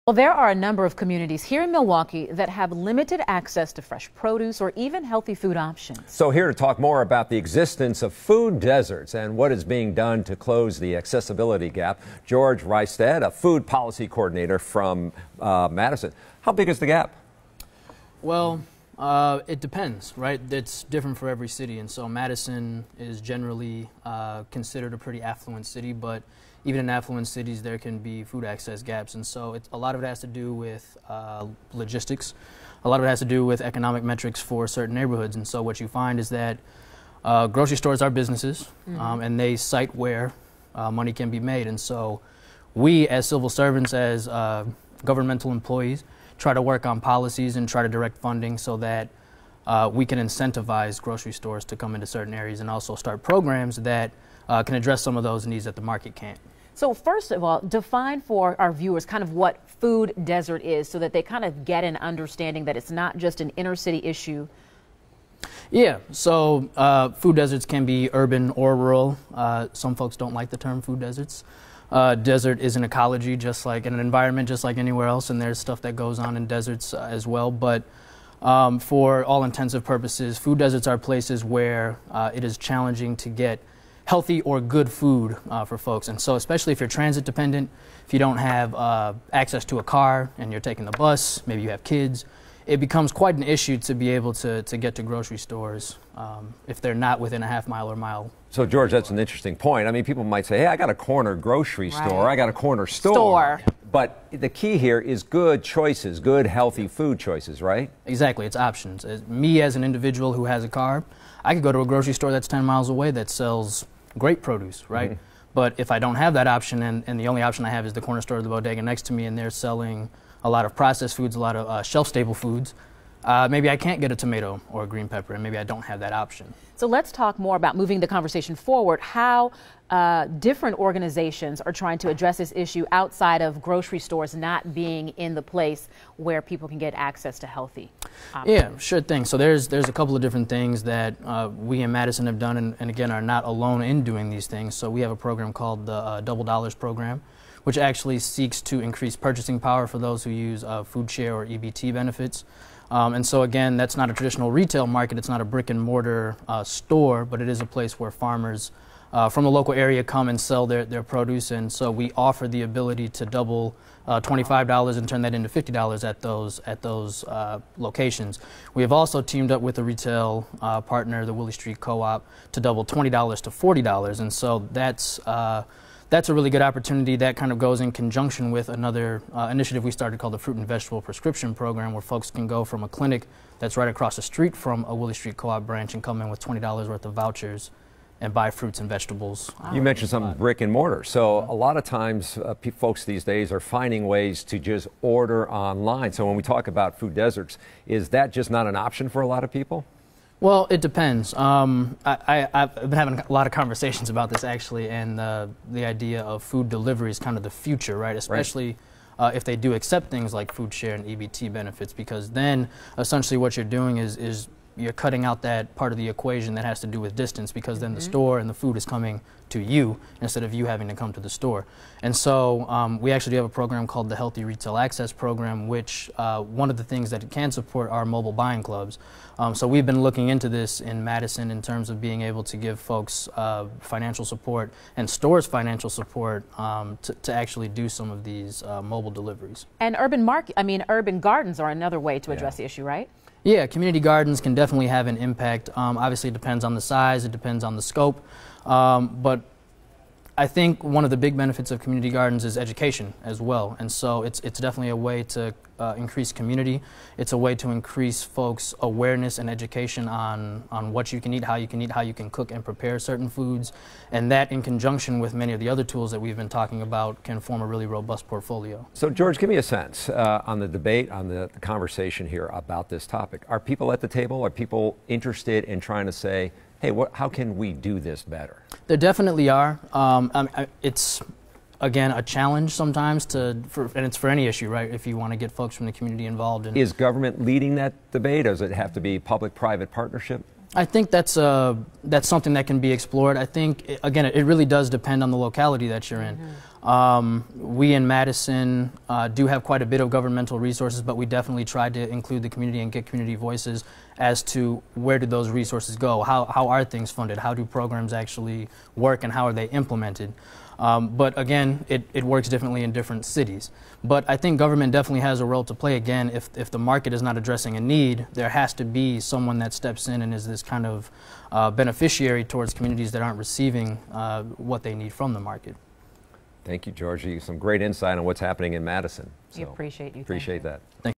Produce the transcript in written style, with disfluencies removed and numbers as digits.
Well, there are a number of communities here in Milwaukee that have limited access to fresh produce or even healthy food options. So here to talk more about the existence of food deserts and what is being done to close the accessibility gap, George Reistad, a food policy coordinator from Madison. How big is the gap? Well, it depends, right? It's different for every city, and so Madison is generally considered a pretty affluent city, but even in affluent cities there can be food access gaps, and so a lot of it has to do with logistics. A lot of it has to do with economic metrics for certain neighborhoods, and so what you find is that grocery stores are businesses, and they cite where money can be made, and so we as civil servants, as governmental employees, try to work on policies and try to direct funding so that we can incentivize grocery stores to come into certain areas and also start programs that can address some of those needs that the market can't. So first of all, define for our viewers kind of what food desert is so that they kind of get an understanding that it's not just an inner city issue. Yeah, so food deserts can be urban or rural. Some folks don't like the term food deserts. Desert is an ecology, just like in an environment, just like anywhere else, and there's stuff that goes on in deserts as well. But for all intensive purposes, food deserts are places where it is challenging to get healthy or good food for folks. And so especially if you're transit dependent, if you don't have access to a car and you're taking the bus, maybe you have kids, it becomes quite an issue to be able to get to grocery stores if they're not within a half-mile or mile. So, George, that's an interesting point. I mean, people might say, hey, I got a corner grocery store, I got a corner store. But the key here is good choices, good, healthy food choices, right? Exactly. It's options. Me, as an individual who has a car, I could go to a grocery store that's 10 miles away that sells great produce, right? But if I don't have that option and the only option I have is the corner store or the bodega next to me and they're selling a lot of processed foods, a lot of shelf-stable foods, maybe I can't get a tomato or a green pepper, and maybe I don't have that option. So let's talk more about moving the conversation forward, how different organizations are trying to address this issue outside of grocery stores not being in the place where people can get access to healthy options. Yeah, sure thing. So there's a couple of different things that we in Madison have done, and again are not alone in doing these things. So we have a program called the Double Dollars program, which actually seeks to increase purchasing power for those who use food share or EBT benefits. And so again, that's not a traditional retail market, it's not a brick and mortar store, but it is a place where farmers from the local area come and sell their produce, and so we offer the ability to double $25 and turn that into $50 at those locations. We have also teamed up with a retail partner, the Willie Street Co-op, to double $20 to $40, and so that's a really good opportunity. That kind of goes in conjunction with another initiative we started called the Fruit and Vegetable Prescription Program, where folks can go from a clinic that's right across the street from a Willie Street Co-op branch and come in with $20 worth of vouchers and buy fruits and vegetables. You mentioned something brick and mortar. So a lot of times folks these days are finding ways to just order online. So when we talk about food deserts, is that just not an option for a lot of people? Well, it depends. I've been having a lot of conversations about this actually, and the idea of food delivery is kind of the future, right? Especially if they do accept things like food share and EBT benefits, because then essentially what you're doing is you're cutting out that part of the equation that has to do with distance, because then the store and the food is coming to you instead of you having to come to the store. And so we actually do have a program called the Healthy Retail Access Program, which one of the things that it can support are mobile buying clubs. So we've been looking into this in Madison in terms of being able to give folks financial support and stores financial support to actually do some of these mobile deliveries. And urban gardens are another way to address the issue, right? Yeah, community gardens can definitely have an impact. Obviously, it depends on the size, it depends on the scope, but I think one of the big benefits of community gardens is education as well, and so it's definitely a way to increase community. It's a way to increase folks' awareness and education on what you can eat, how you can cook and prepare certain foods, and that in conjunction with many of the other tools that we've been talking about can form a really robust portfolio. So George, give me a sense on the debate, on the conversation here about this topic. Are people at the table? Are people interested in trying to say, hey, how can we do this better? There definitely are. It's, again, a challenge sometimes, and it's for any issue, right, if you want to get folks from the community involved. Is government leading that debate, or does it have to be public-private partnership? I think that's something that can be explored. I think, again, it really does depend on the locality that you're in. We in Madison do have quite a bit of governmental resources, but we definitely tried to include the community and get community voices as to where do those resources go, how are things funded, how do programs actually work, and how are they implemented. But again, it works differently in different cities. But I think government definitely has a role to play. Again, if the market is not addressing a need, there has to be someone that steps in and is this kind of beneficiary towards communities that aren't receiving what they need from the market. Thank you, George. Some great insight on what's happening in Madison. We appreciate you. Appreciate that. Thank you.